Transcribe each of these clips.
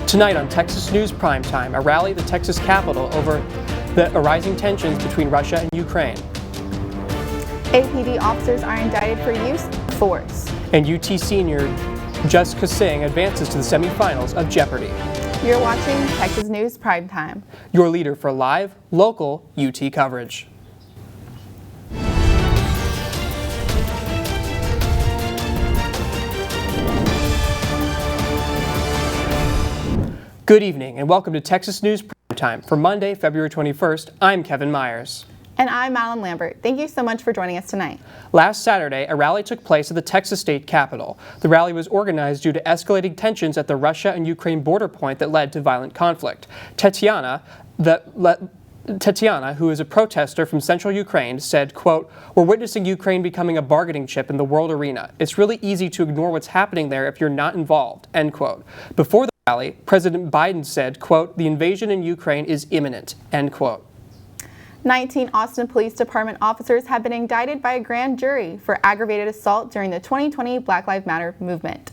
Tonight on Texas News Primetime, a rally at the Texas Capitol over the arising tensions between Russia and Ukraine. APD officers are indicted for use of force. And UT senior Jessica Singh advances to the semifinals of Jeopardy! You're watching Texas News Primetime, your leader for live, local UT coverage. Good evening and welcome to Texas News Primetime for Monday, February 21st. I'm Kevin Myers. And I'm Madeline Lambert. Thank you so much for joining us tonight. Last Saturday, a rally took place at the Texas State Capitol. The rally was organized due to escalating tensions at the Russia and Ukraine border point that led to violent conflict. Tatiana, who is a protester from central Ukraine, said, quote, "We're witnessing Ukraine becoming a bargaining chip in the world arena. It's really easy to ignore what's happening there if you're not involved," end quote. Before the rally, President Biden said, quote, "The invasion in Ukraine is imminent," end quote. 19 Austin Police Department officers have been indicted by a grand jury for aggravated assault during the 2020 Black Lives Matter movement.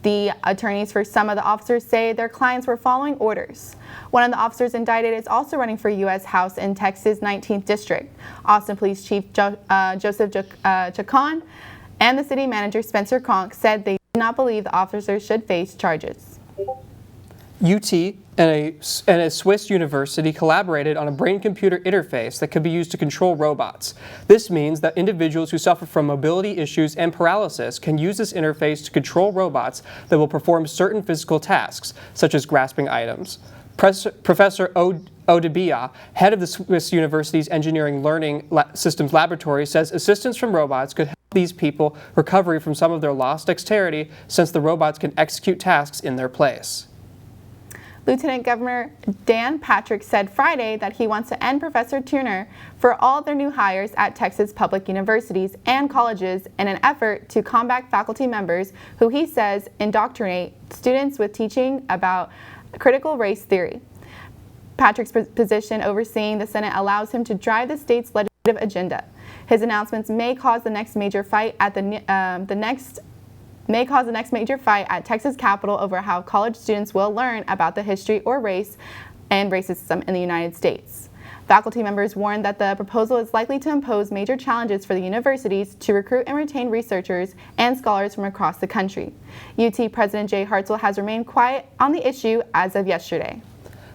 The attorneys for some of the officers say their clients were following orders. One of the officers indicted is also running for U.S. House in Texas' 19th District. Austin Police Chief Joseph Chacon and the city manager Spencer Kronk said they do not believe the officers should face charges. UT and a Swiss university collaborated on a brain-computer interface that could be used to control robots. This means that individuals who suffer from mobility issues and paralysis can use this interface to control robots that will perform certain physical tasks, such as grasping items. Professor Odebia, head of the Swiss University's Engineering Learning Systems Laboratory, says assistance from robots could help these people recover from some of their lost dexterity, since the robots can execute tasks in their place. Lieutenant Governor Dan Patrick said Friday that he wants to end Professor Turner for all their new hires at Texas public universities and colleges in an effort to combat faculty members who he says indoctrinate students with teaching about critical race theory. Patrick's position overseeing the Senate allows him to drive the state's legislative agenda. His announcements may cause the next major fight at the next major fight at Texas Capitol over how college students will learn about the history or race and racism in the United States. Faculty members warned that the proposal is likely to impose major challenges for the universities to recruit and retain researchers and scholars from across the country. UT President Jay Hartzell has remained quiet on the issue as of yesterday.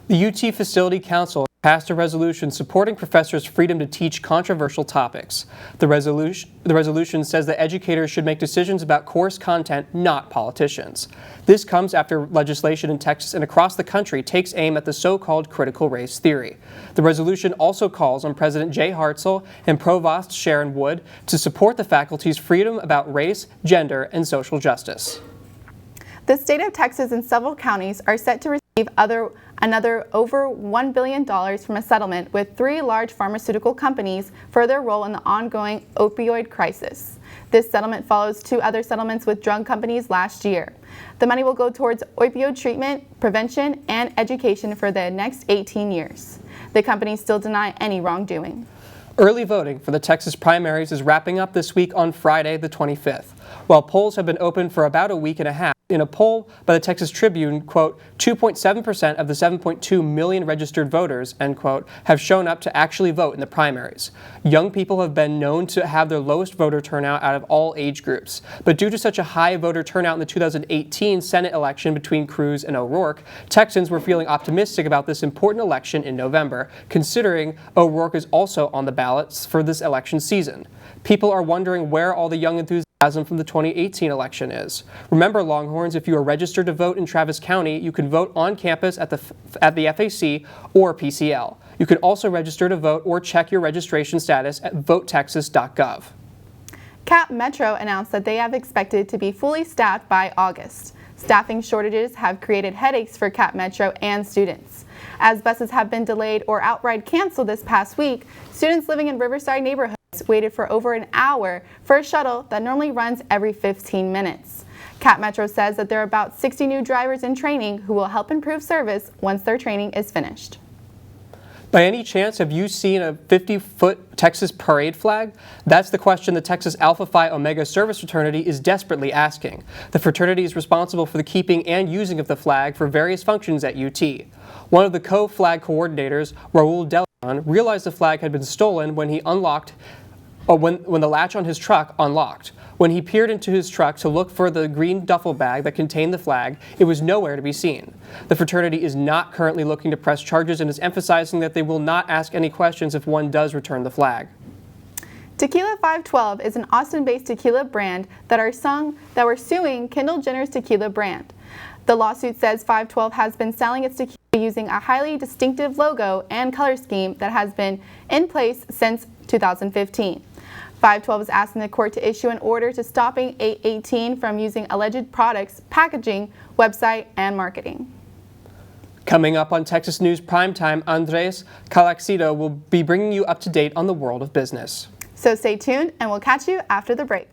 The UT Facility Council passed a resolution supporting professors' freedom to teach controversial topics. The resolution says that educators should make decisions about course content, not politicians. This comes after legislation in Texas and across the country takes aim at the so-called critical race theory. The resolution also calls on President Jay Hartzell and Provost Sharon Wood to support the faculty's freedom about race, gender, and social justice. The state of Texas and several counties are set to receive another over $1 billion from a settlement with 3 large pharmaceutical companies for their role in the ongoing opioid crisis. This settlement follows 2 other settlements with drug companies last year. The money will go towards opioid treatment, prevention, and education for the next 18 years. The companies still deny any wrongdoing. Early voting for the Texas primaries is wrapping up this week on Friday, the 25th. While polls have been open for about a week and a half, in a poll by the Texas Tribune, quote, 2.7% of the 7.2 million registered voters, end quote, have shown up to actually vote in the primaries. Young people have been known to have their lowest voter turnout out of all age groups. But due to such a high voter turnout in the 2018 Senate election between Cruz and O'Rourke, Texans were feeling optimistic about this important election in November, considering O'Rourke is also on the ballots for this election season. People are wondering where all the young enthusiasm from the 2018 election is. Remember, Longhorns, if you are registered to vote in Travis County, you can vote on campus at the FAC or PCL. You can also register to vote or check your registration status at votetexas.gov. Cap Metro announced that they have expected to be fully staffed by August. Staffing shortages have created headaches for Cap Metro and students. As buses have been delayed or outright canceled this past week, students living in Riverside neighborhoods waited for over an hour for a shuttle that normally runs every 15 minutes. Cap Metro says that there are about 60 new drivers in training who will help improve service once their training is finished. By any chance, have you seen a 50-foot Texas parade flag? That's the question the Texas Alpha Phi Omega Service Fraternity is desperately asking. The fraternity is responsible for the keeping and using of the flag for various functions at UT. One of the co-flag coordinators, Raul Deleon, realized the flag had been stolen when he unlocked when the latch on his truck unlocked. When he peered into his truck to look for the green duffel bag that contained the flag, it was nowhere to be seen. The fraternity is not currently looking to press charges and is emphasizing that they will not ask any questions if one does return the flag. Tequila 512 is an Austin-based tequila brand that were suing Kendall Jenner's tequila brand. The lawsuit says 512 has been selling its tequila using a highly distinctive logo and color scheme that has been in place since 2015. 512 is asking the court to issue an order to stopping 818 from using alleged products, packaging, website, and marketing. Coming up on Texas News Primetime, Andres Calaxido will be bringing you up to date on the world of business. So stay tuned and we'll catch you after the break.